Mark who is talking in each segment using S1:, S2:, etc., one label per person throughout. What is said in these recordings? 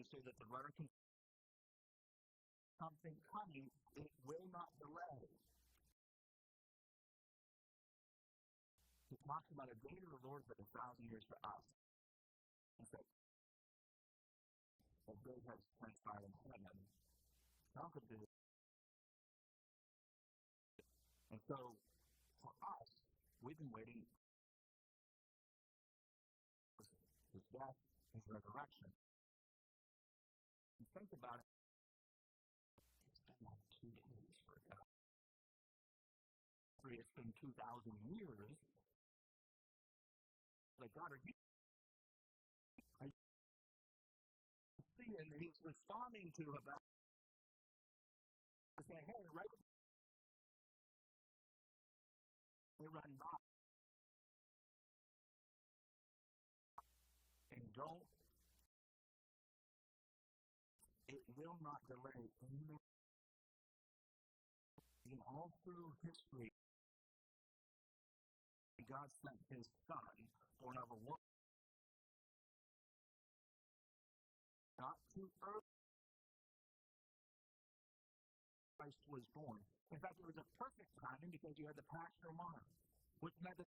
S1: to say that the rudder can something coming, it will not delay. He talks about a day to the Lord, but 1,000 years for us. And so, as days have transpired in heaven, some could do. And so, for us, we've been waiting for his death, his resurrection. And think about it. It's been like 2 days for God. It's been 2,000 years. Like, God, are you seeing? And he's responding to about saying, hey, right? They run by. And don't. It will not delay. In all through history, God sent his son, born of a woman, not too early. Christ was born. In fact, it was a perfect timing because you had the Passion Month, which meant that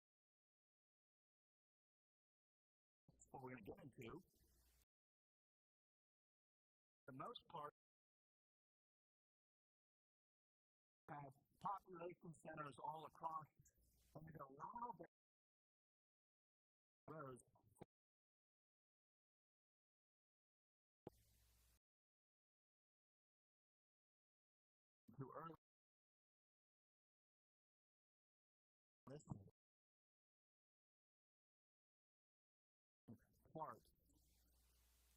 S1: what we're going to get into, for the most part, have population centers all across, and it allowed them roads to early. Listen. Part.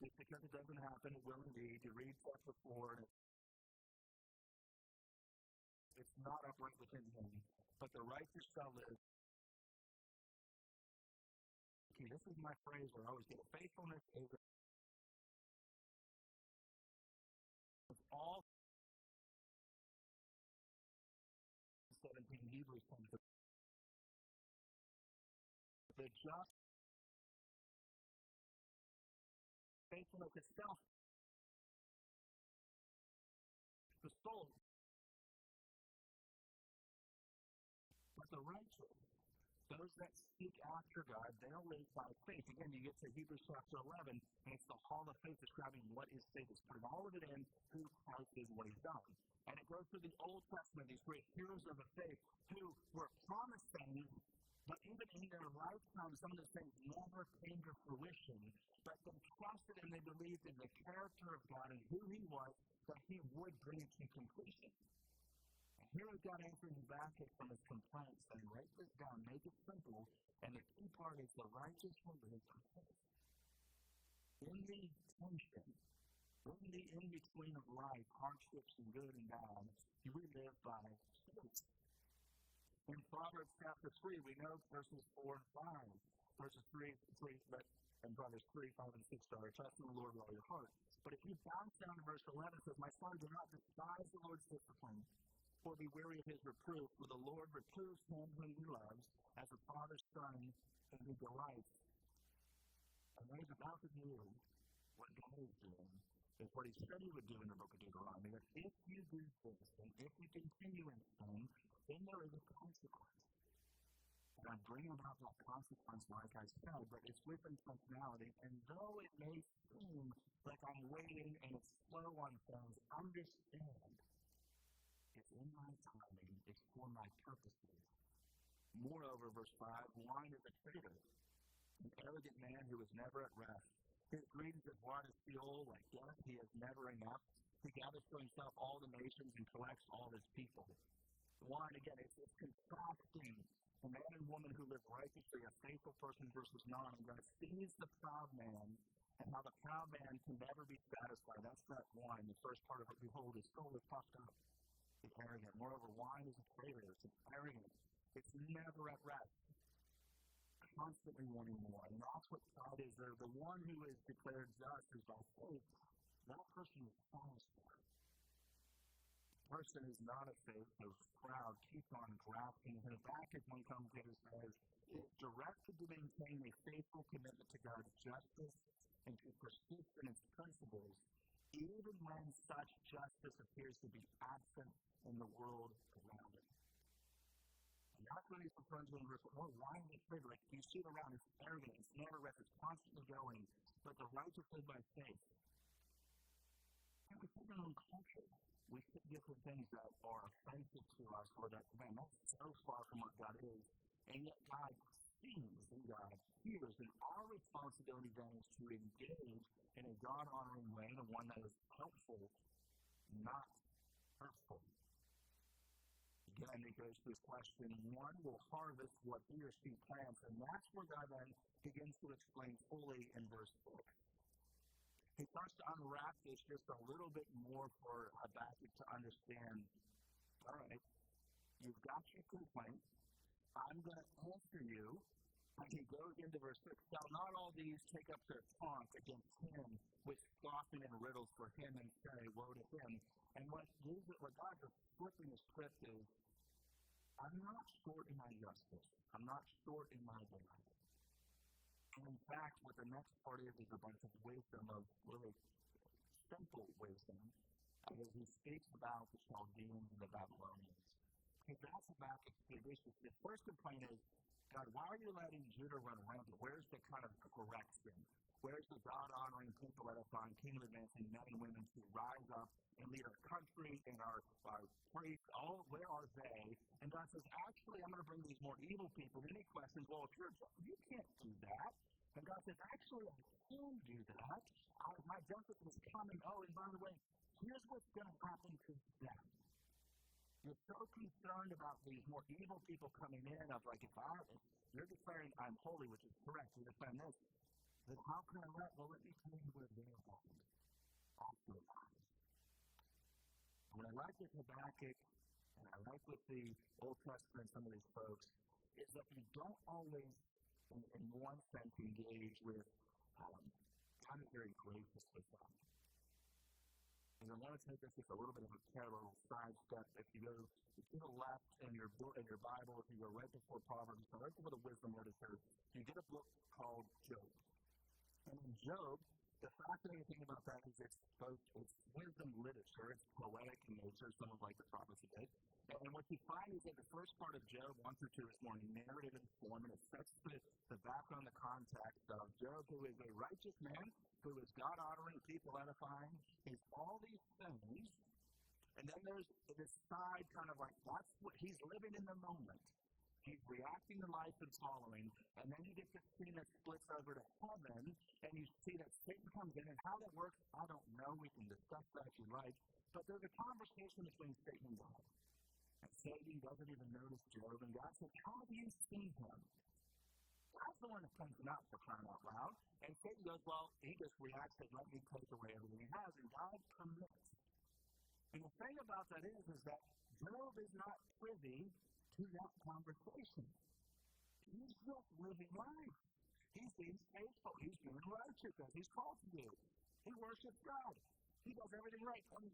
S1: Just because it doesn't happen, it will indeed. You read chapter 4, it's not upright within him, but the righteous shall live. Okay, this is my phrase where I always get faithfulness is all 17 Hebrews comes to the just faithfulness itself. The soul. But the righteous, those that seek after God, they'll live by faith. Again, you get to Hebrews chapter 11, and it's the hall of faith describing what is faith. It's putting all of it in who Christ is, what he's done. And it goes through the Old Testament, these great heroes of the faith who were promised things, but even in their lifetime, some of the things never came to fruition. But they trusted and they believed in the character of God and who he was, that he would bring it to completion. And here is God answering Habakkuk from his complaints, saying, write this down, make it simple, and the key part is the righteous will live by faith. In the tension, in the in-between of life, hardships and good and bad, we live by faith. In Proverbs chapter 3, we know verses 4 and 5. Verses 3, but in Proverbs 3, 5, and 6 are, trust in the Lord with all your heart. But if you bounce down to verse 11, it says, my son, do not despise the Lord's discipline, or be weary of his reproof, for the Lord reproves him whom he loves, as a father's son whom he delights. And what he's about to do, what God is doing, is what he said he would do in the book of Deuteronomy, that if you do this, and if you continue in sin, then there is a consequence. And I'm bringing about that consequence, like I said, but it's with intentionality, and though it may seem like I'm waiting and it's slow on things, understand it's in my timing, it's for my purposes. Moreover, verse 5, wine is a traitor, an arrogant man who is never at rest. His greed is as wide as Sheol, like death, he is never enough. He gathers to himself all the nations and collects all his people. Wine, again, it's contrasting the man and woman who live righteously, a faithful person versus not. And God sees the proud man and how the proud man can never be satisfied. That's that wine. The first part of it, behold, his soul is puffed up. It's arrogant. Moreover, wine is a traitor. It's arrogant. It's never at rest. Constantly wanting more. And that's what pride is. The one who is declared just is by faith. That person is satisfied. The person is not a faith, those proud, keep on grasping. And Habakkuk, one commentator says, is directed to maintain a faithful commitment to God's justice and to persist in its principles, even when such justice appears to be absent in the world around it. And that's what he's referring to in verse 4. Why is it triggered? Like, you see it around, it's arrogant, it's never rest, it's constantly going, but the righteous live by faith. And we think in our own culture, we see different things that are offensive to us, or that, man, that's so far from what God is, and yet God sees and God hears, and our responsibility then is to engage in a God-honoring way, and one that is helpful, not hurtful. Again, it goes to this question, one will harvest what he or she plants, and that's where God then begins to explain fully in verse 4. He starts to unwrap this just a little bit more for Habakkuk to understand, all right, you've got your complaint, I'm going to answer you. And he goes into verse 6, shall not all these take up their taunt against him with scoffing and riddles for him and say, woe to him. And what God is flipping the script is, I'm not short in my justice. I'm not short in my delight. And in fact, what the next part is a bunch of wisdom, of really simple wisdom, as he speaks about the Chaldeans and the Babylonians. He that's Habakkuk's big issue. The first complaint is, God, why are you letting Judah run rampant? Where's the kind of correction? Where's the God-honoring, people edifying, kingdom advancing men and women to rise up and lead our country and our priests? Where are they? And God says, actually, I'm going to bring these more evil people. Then he questions, well, if you can't do that. And God says, actually, I can do that. My justice is coming. Oh, and by the way, here's what's going to happen to them. You're so concerned about these more evil people coming in, of like, if you're declaring I'm holy, which is correct, you're declaring this, then how can I let me tell you where they're going. Also lies. What I like with Habakkuk, and I like with the Old Testament, some of these folks, is that you don't always, in one sense, engage with God is very gracious with them. And I want to take this just a little bit of a parallel side step. If you go to the left in your book, in your Bible, if you go right before Proverbs, so right before the wisdom literature, you get a book called Job. And in Job, the fascinating thing about that is it's wisdom literature, it's poetic in nature, some of like the prophecy did. And what you find is that the first part of Job 1 through 2 is more narrative in form, and it sets the background, the context of Job, who is a righteous man, who is God-honoring, people edifying. He's all these things. And then there's this side kind of like, that's what he's living in the moment. He's reacting to life and following. And then you get this scene that splits over to heaven, and you see that Satan comes in. And how that works, I don't know. We can discuss that if you like. But there's a conversation between Satan and God. And Satan doesn't even notice Job. And God says, how have you seen him? God's the one that comes out for crying out loud. And Satan goes, well, he just reacts and let me take away everything he has. And God permits. And the thing about that is that Job is not privy to that conversation. He's just living life. He's being faithful. He's doing righteous as he's called to do. He worships God. He does everything right. And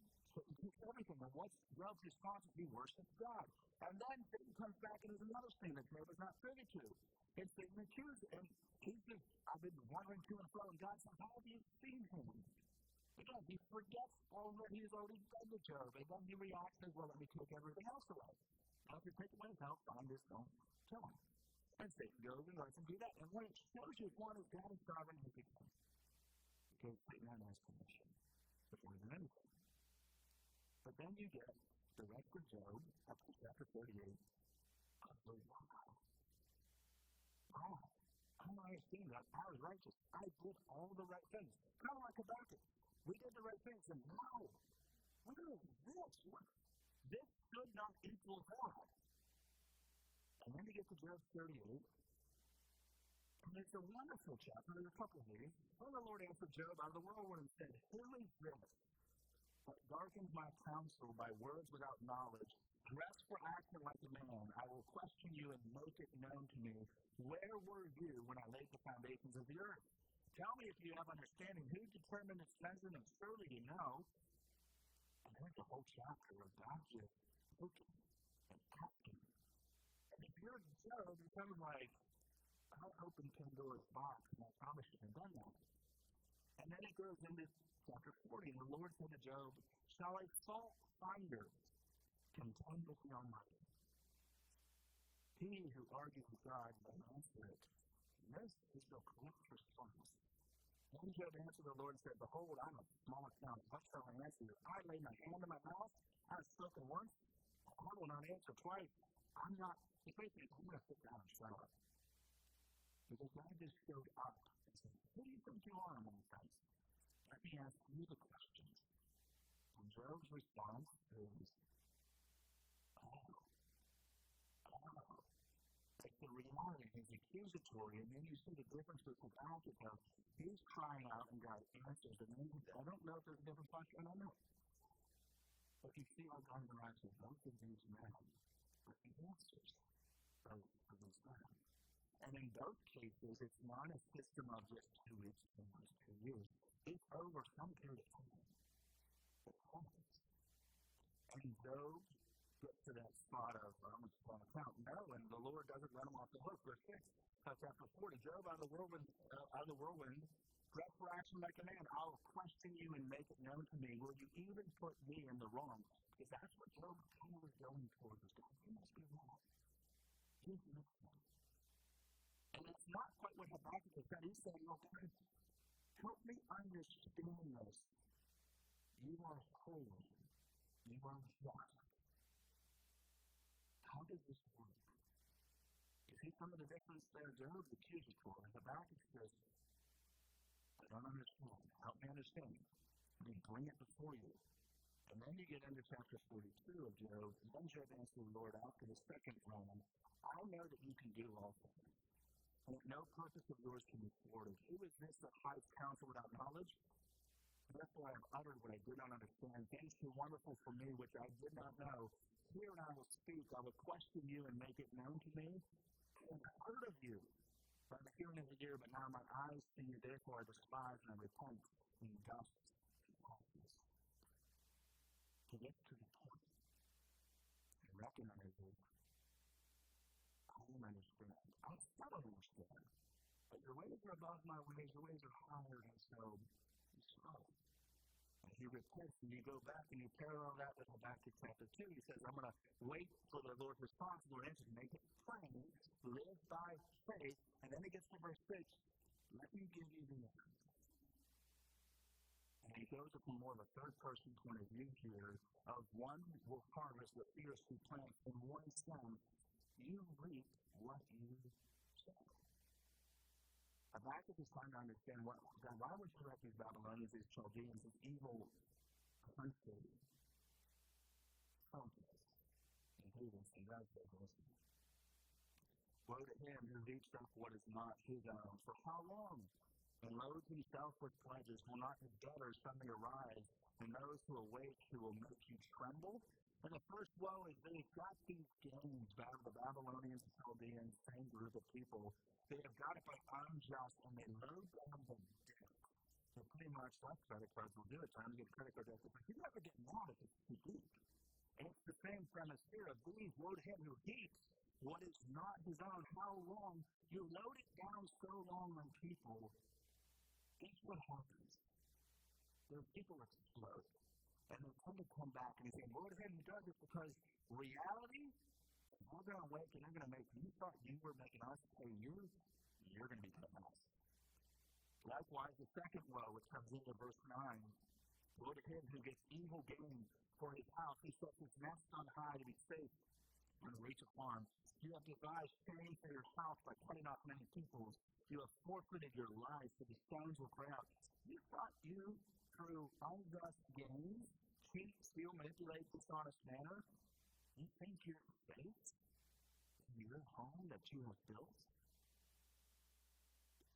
S1: everything. And what's Job's response? He worships God. And then Satan comes back and there's another thing that Job is not privy to. And Satan accuses him. He's just, I've been wandering to and fro, and God says, how have you seen him? Again, he forgets all that he's already done to Job. And then he reacts as well, let me take everything else away. Now, if you take away his health, fine, just don't kill him. And Satan goes and lets him do that. And what it shows you is, one, is God is sovereign and good. Because Satan had his permission before he did anything. But then you get the rest of Job, up to chapter 38, of the wow. Wow. I don't understand that. I was righteous. I did all the right things. Kind of like Habakkuk. We did the right things, and wow, what is this? This should not equal God. And then you get to Job 38, and it's a wonderful chapter. There's a couple of these. When the Lord answered Job out of the whirlwind and said, who is this that darkens my counsel by words without knowledge? Dress for action like a man. I will question you and make it known to me. Where were you when I laid the foundations of the earth? Tell me if you have understanding. Who determined its measure? And surely you know. And there's a whole chapter of God just looking and acting. And if you're Job, you're kind of like, I opened Pandora's box, and I promise you I've done that. And then it goes into chapter 40, and the Lord said to Job, shall a fault finder contend with the Almighty? He who argues with God will answer it. This is the correct response. Then Job answered the Lord and said, behold, I'm of small account. What shall I answer you? I lay my hand in my mouth. I have spoken once. I will not answer twice. I'm going to sit down and shut up. Because God just showed up and said, who do you think you are among us? Let me ask you the question. And Job's response is, It's the reality. He's accusatory, and then you see the difference with Habakkuk. He's crying out, and God answers. And then I don't know if there's a different posture. I don't know. But you see how God interacts with both of these men. But he answers both of these men. And in both cases, it's not a system of just 2 weeks, 2 months, 2 years. It's over some period of time. It happens. And Job gets to that spot of, I'm going to count. No, and the Lord doesn't let him off the hook. Verse 6, chapter 40, Job out of the whirlwind, breath for action like a man. I will question you and make it known to me. Will you even put me in the wrong? Because that's what Job kind of was going towards. God, you must be wrong. He's wrong. And it's not quite what Habakkuk has said. He's saying, oh, God, help me understand this. You are holy. You are just. How does this work? You see some of the difference there? Job's accusatory. Habakkuk says, I don't understand. Help me understand. Let me bring it before you. And then you get into chapter 42 of Job. And then Job answers the Lord after the second round, I know that you can do all things, and that no purpose of yours can be thwarted. Who is this that hides counsel without knowledge? Therefore I have uttered what I did not understand, things too wonderful for me which I did not know. Hear and I will speak. I will question you and make it known to me. I have heard of you by the hearing of the ear, but now my eyes see you. Therefore I despise and I repent in dust and ashes. To get to the point and recognize it, I don't understand. I still don't understand. But your ways are above my ways. Your ways are higher, and so you slow. And he repents, and you go back and you parallel that with Habakkuk chapter 2. He says, I'm going to wait for the Lord's response. The Lord answers, make it plain, live by faith. And then he gets to verse 6, let me give you the end. And he goes from more of a third-person point of view here of one will harvest what fierce who plants, and one son, you reap what you sow. Habakkuk is trying to understand why would you let these Babylonians, these Chaldeans, this evil country, focus and heathens and God says, listen. Woe to him who heaps up what is not his own. For how long? And loads himself with pledges. Will not his debtors suddenly arise, and those who awake who will make you tremble? And the first woe is they've got these gains, the Babylonians, the Chaldeans, same group of people. They have got it by unjust, and they load down the debt. So pretty much, like credit cards will do it. Time to get a credit card debt. But you never get mad if it's too deep. And it's the same premise here of these, woe to him who heaps what is not his own. How long? You load it down so long on people. Guess what happens? Their people explode. And they tend to come back and they say, woe to him who does it, because reality, we're going to wake and they're going to make, you thought you were making us pay you, you're going to be paying us. Likewise, the second woe, which comes into verse 9, woe to him who gets evil gain for his house. He sets his nest on high to be safe and reach a farm. You have devised shame for your house by cutting off many peoples. You have forfeited your life, so the stones will cry out. You thought you, through unjust gains, cheat, steal, manipulate, dishonest manner, you think you're safe in your home that you have built?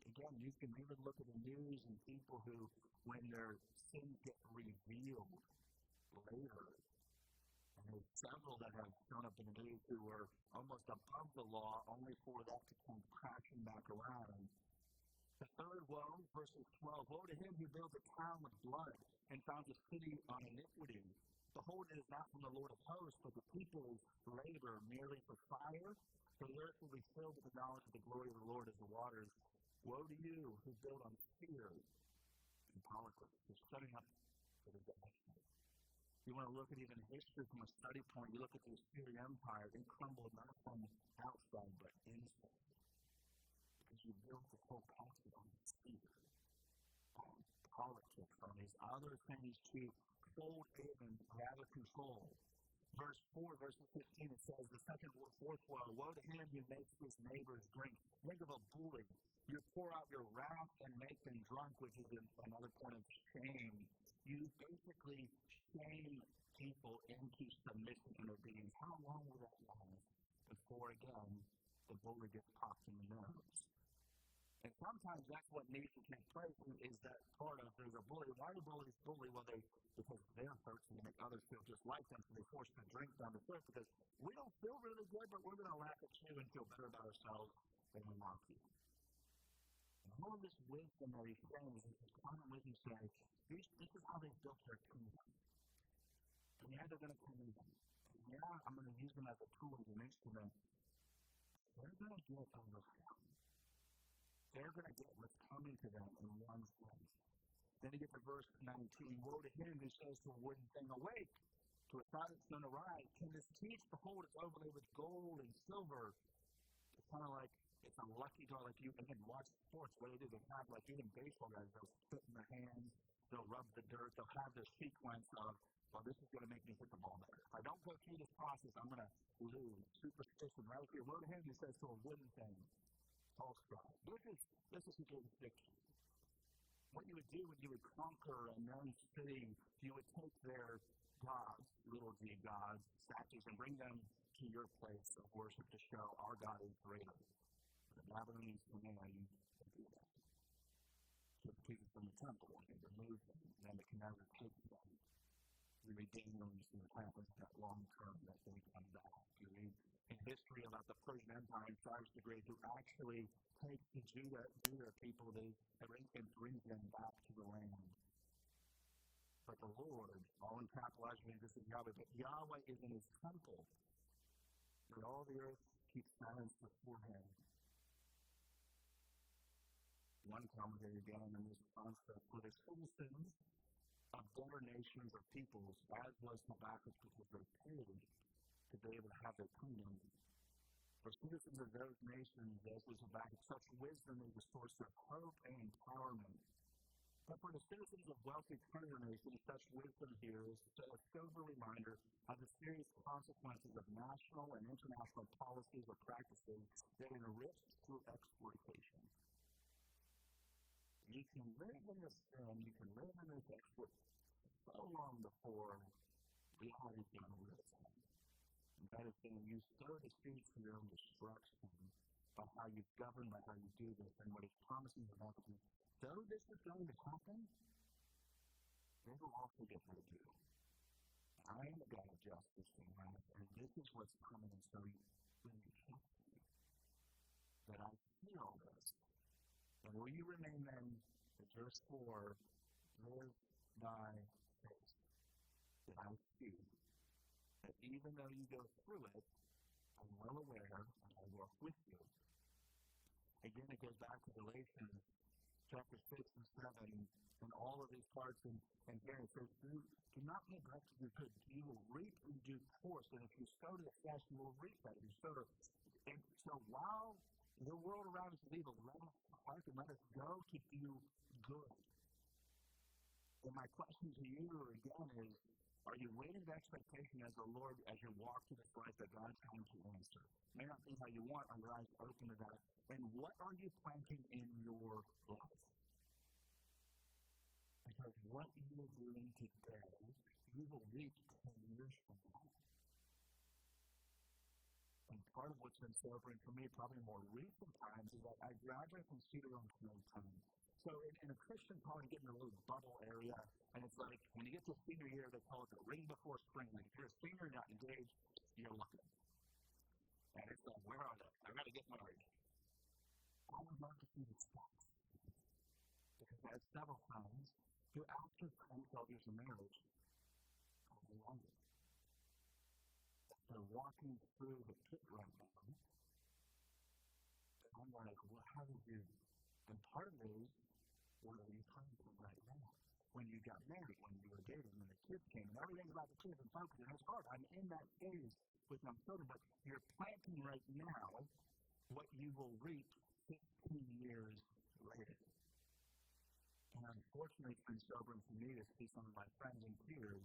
S1: Again, you can even look at the news and people who, when their sins get revealed later, and there's several that have shown up in the news who were almost above the law, only for that to come crashing back around. The third woe, verses 12, woe to him who builds a town with blood and founds a city on iniquity. Behold, it is not from the Lord of hosts, but the people's labor merely for fire. For the earth will be filled with the knowledge of the glory of the Lord as the waters. Woe to you who build on fear in politics. They're setting up for the day. You want to look at even history from a study point. You look at the Assyrian Empire. It crumbled not from outside, but inside. Because you built the whole culture on fear, on politics, on these other things to fold in and gather control. Verse 4, verse 15, it says, the second or fourth woe to him who makes his neighbors drink. Think of a bully. You pour out your wrath and make them drunk, which is another point of shame. You basically shame people into submission and obedience. How long will that last before, again, the bully gets popped in the nose? And sometimes that's what needs to take place is that part of there's a bully. Why do bullies bully? Well, because they're hurt and make others feel just like them, so they force the drink down the throat because we don't feel really good, but we're going to laugh at you and feel better about ourselves than we want to. And all of this wisdom that he says, this common wisdom says, this is how they built their kingdom. And yeah, they're going to come in. And yeah, I'm going to use them as a tool, as an instrument. They're going to get overcome. They're going to get what's coming to them in one sense. Then you get to verse 19. Woe to him who says to a wooden thing, awake, to a silent stone arise. Can this teach? Behold, it's overlaid with gold and silver. It's kind of like, it's a lucky draw, like you, and then watch sports, what they do, they have, like even baseball guys, they'll spit in their hands, they'll rub the dirt, they'll have this sequence of, well, this is going to make me hit the ball better. If I don't go through this process, I'm going to lose. Superstition, right here. Woe to him who says to a wooden thing, false God. This is a victory. What you would do when you would conquer a known city, you would take their gods, little g gods, statues, and bring them to your place of worship to show our God is greater. The Babylonians came in and do that. Took pieces from the temple and removed them, and then the Nebuchadnezzar takes them. We read Daniel and you see what happens to that long term that they come back. You read in history about the Persian Empire and Cyrus the Great who actually takes the Judah people and brings them back to the land. But the Lord, all in capitalized means this is Yahweh, but Yahweh is in his temple. That all the earth keeps silence before him. One commentator again in this response says, for the citizens of other nations or peoples, as was Habakkuk because they paid to be able to have their kingdom. For citizens of those nations, as was Habakkuk, such wisdom is a source of hope and empowerment. But for the citizens of wealthy country nations, such wisdom here is a sober reminder of the serious consequences of national and international policies or practices that enrich through exploitation. You can live in this sin, you can live in this exploit so long before reality is going to real time. And that is saying you sow the seeds for your own destruction by how you govern, by how you do this, and what is promising to happen. Though this is going to happen, they will also get what to do. I am the God of justice and wrath, and this is what's coming, and so really help me that I see all this. And will you remain then, in verse 4, live by faith, that I see that even though you go through it, I'm well aware and I work with you. Again, it goes back to Galatians chapter 6 and 7 and all of these parts. And here it says, do not neglect to do good. You will reap in due course. And if you sow to the flesh, you will reap that. If you sow to, and so while the world around us is evil, let us hearken, let us go to do good. And my question to you again is, are you waiting with expectation as the Lord, as you walk through this life that God's going to answer? It may not be how you want, are your eyes open to that? And what are you planting in your life? Because what you are doing today, you will reap 10 years from now. And part of what's been sobering for me, probably more recent times, is that I graduated from Cedar on time. So in a Christian college, you get in a little bubble area, and it's like, when you get to senior year, they call it the ring before spring. Like, if you're a senior and not engaged, you're lucky. And it's like, where are they? I got to get married. I would love to see the steps. Because I had several times, who after 10, 12 years of marriage, I no longer. They're walking through the pit right now. And I'm like, well, how do you do? And part of it is, what are you praying for right now? when you got married, when you were dating, when the kids came, and everything about the kids and focus, and it's hard. I'm in that phase with my children, but you're planting right now what you will reap 15 years later. And unfortunately, it's been sobering for me to see some of my friends and peers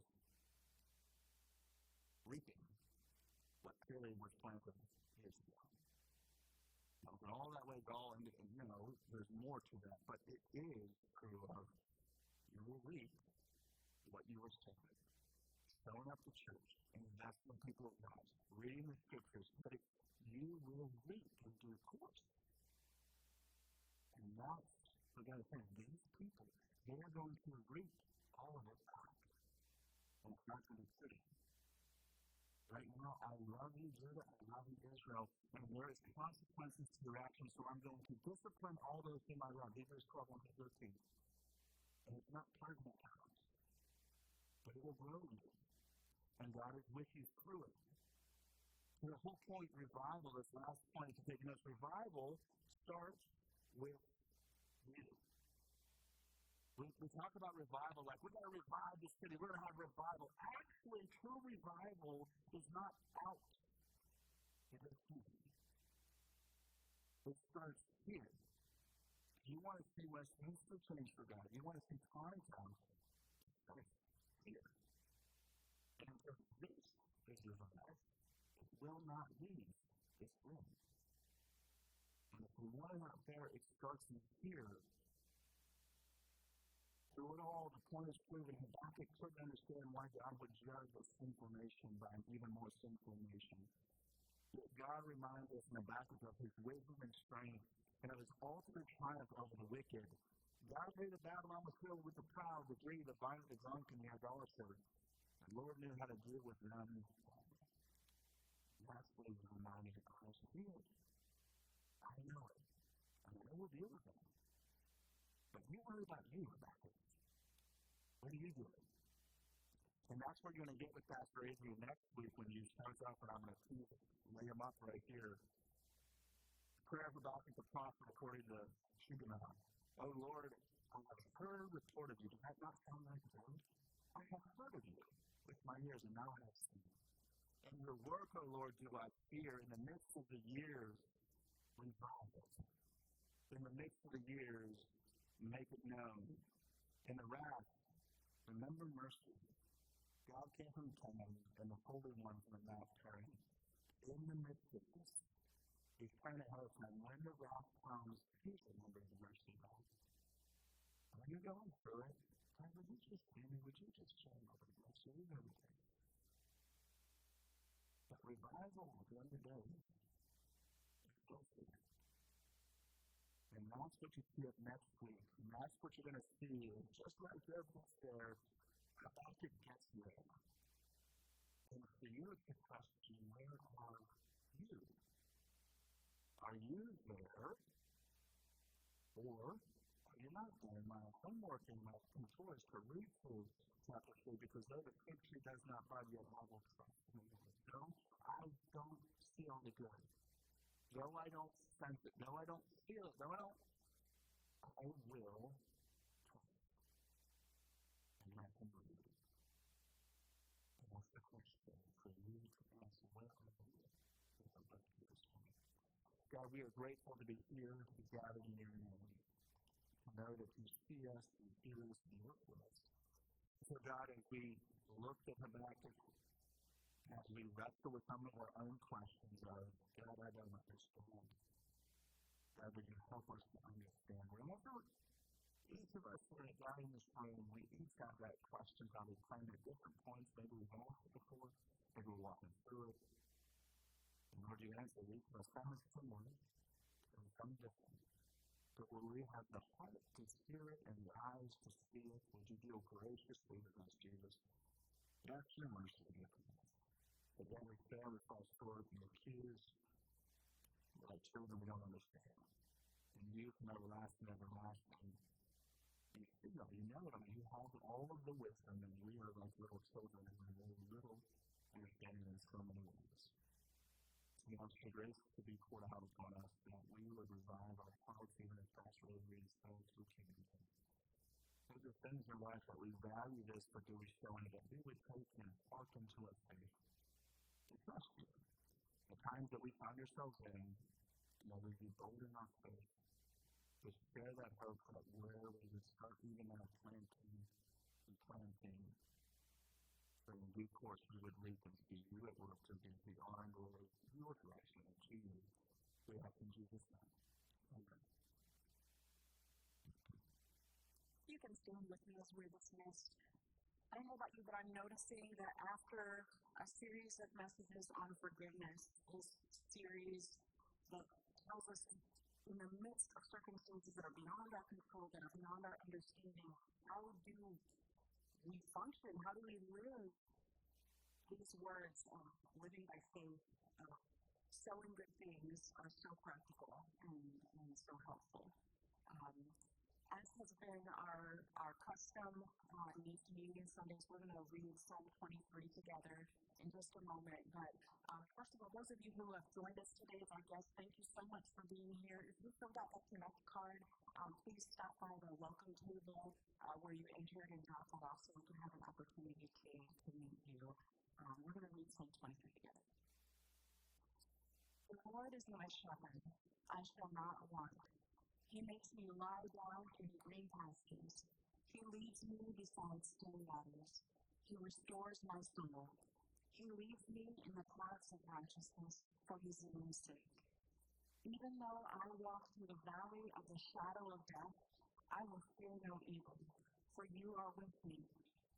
S1: reaping what clearly was planted years ago. I'll go all that way, there's more to that, but it is true of you will reap what you were sown. Showing up to church, investing in people's lives, reading the scriptures, but you will reap in due course. And that's the other thing. These people, they are going to reap all of it back. And it's not going to be pretty. Right now, I love you, Judah, I love you, Israel, and there is consequences to your actions, so I'm going to discipline all those whom I love. Hebrews 12, 1 to 13. And it's not pleasant times, but it will grow you. And God is with you through it. So the whole point, revival, this last point to take notes, revival starts with you. We talk about revival like, we're going to revive the city, we're going to have revival. Actually, true revival is not out. It is here. It starts here. If you want to see Westminster change for God, you want to see Taunton, it starts here. And if this is revived, it will not leave this room. And if we want it out there, it starts in here. Through it all, the point is proven. Habakkuk couldn't understand why God would judge a sinful nation by an even more sinful nation. Yet God reminds us in Habakkuk of his wisdom and strength and of his ultimate triumph over the wicked. God knew that Babylon was filled with the proud, the greedy, the violent, the drunk, and the idolater. The Lord knew how to deal with them. That's what he's reminding us. I know it. I will deal with them. But you worry about you, Habakkuk. What are you doing? And that's where you're going to get with Pastor Adrian next week when he starts off, and I'm going to lay him up right here. Prayer of Habakkuk the prophet according to Shugana. Oh Lord, I have heard report of you. Does that not sound like God? I have heard of you with my ears, and now I have seen. In your work, O Lord, do I fear. In the midst of the years, revive it. In the midst of the years, make it known. In the wrath, remember mercy. God came from Canaan, and the Holy One from Mount Paran. In the midst of this, he's praying ahead of time. When the wrath comes, please remember the mercy of God. When you're going through it, God, would you just hear me? Would you just show me over the mercy? We know everything. But revival, at the end of the day, is closer. And that's what you see up next week. And that's what you're going to see. And just like there gets there, Habakkuk gets there. And for you, it's the question, where are you? Are you there? Or are you not there? My homework and my control is to read through chapter 3, because though the fig tree does not bud yet, I will trust me. Though I don't see all the good. Though I don't sense it, though I don't feel it, I will trust. And let him lead. And that's the question for you to answer. Where are you? God, we are grateful to be here, to be gathered in your name, to know that you see us, you hear us, and work with us. So God, as we looked at Habakkuk, as we wrestle with some of our own questions of, God, I don't understand. God, would you help us to understand? Remember, each of us here in this room, we each have that question probably playing at different points. Maybe we've asked it before, maybe we're walking through it. And Lord, you answer each of us, some is similar, and some different. But will we have the heart to hear it and the eyes to see it? Would you deal graciously with us, Jesus? That's your mercy to give us. But then we fail, we fall short, and we accuse. We're like children we don't understand. And you from everlasting to everlasting, you feel, you know it. I mean, you have all of the wisdom, and we are like little children, and we're very little understanding in so many ways. We ask for grace to be poured out upon us, that we would revive our hearts, even as Pastor Avery said, to kingdom. Those are things in life that we value this, but do we show any that we would take and park into a faith to trust you? The times that we find ourselves in, we be bold in our faith, to share that hope that where we would start even in a planting, so in due course we would reap and see you at work to give the honor and glory to your direction and to you. We ask in Jesus' name. Amen.
S2: You can stand with me as we're dismissed. I don't know about you, but I'm noticing that after a series of messages on forgiveness, this series that tells us in the midst of circumstances that are beyond our control, that are beyond our understanding, how do we function? How do we live? These words of living by faith, of sowing good things, are so practical and so helpful. As has been our custom in these communion Sundays, we're going to read Psalm 23 together in just a moment. But first of all, those of you who have joined us today as our guests, thank you so much for being here. If you filled out that Connect card, please stop by the welcome table where you entered and drop that off so we can have an opportunity to meet you. We're going to read Psalm 23 together. The Lord is my shepherd, I shall not want. He makes me lie down in green pastures. He leads me beside still waters. He restores my soul. He leads me in the paths of righteousness for his name's sake. Even though I walk through the valley of the shadow of death, I will fear no evil, for you are with me.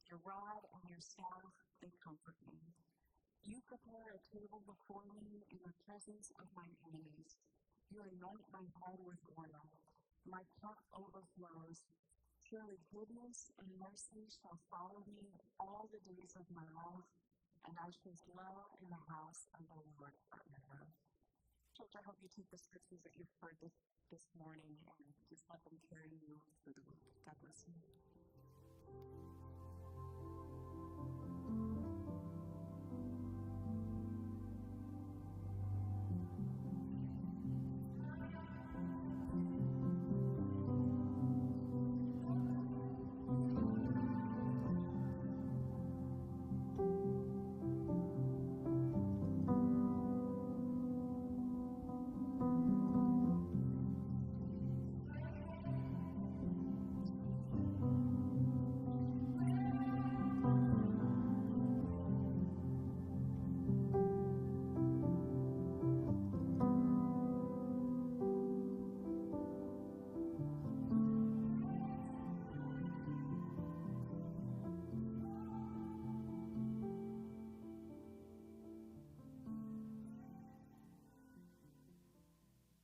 S2: Your rod and your staff, they comfort me. You prepare a table before me in the presence of my enemies. You anoint my head with oil. My cup overflows. Surely goodness and mercy shall follow me all the days of my life, and I shall dwell in the house of the Lord forever. Church, I hope you take the scriptures that you've heard this morning and just let them carry you through. God bless you.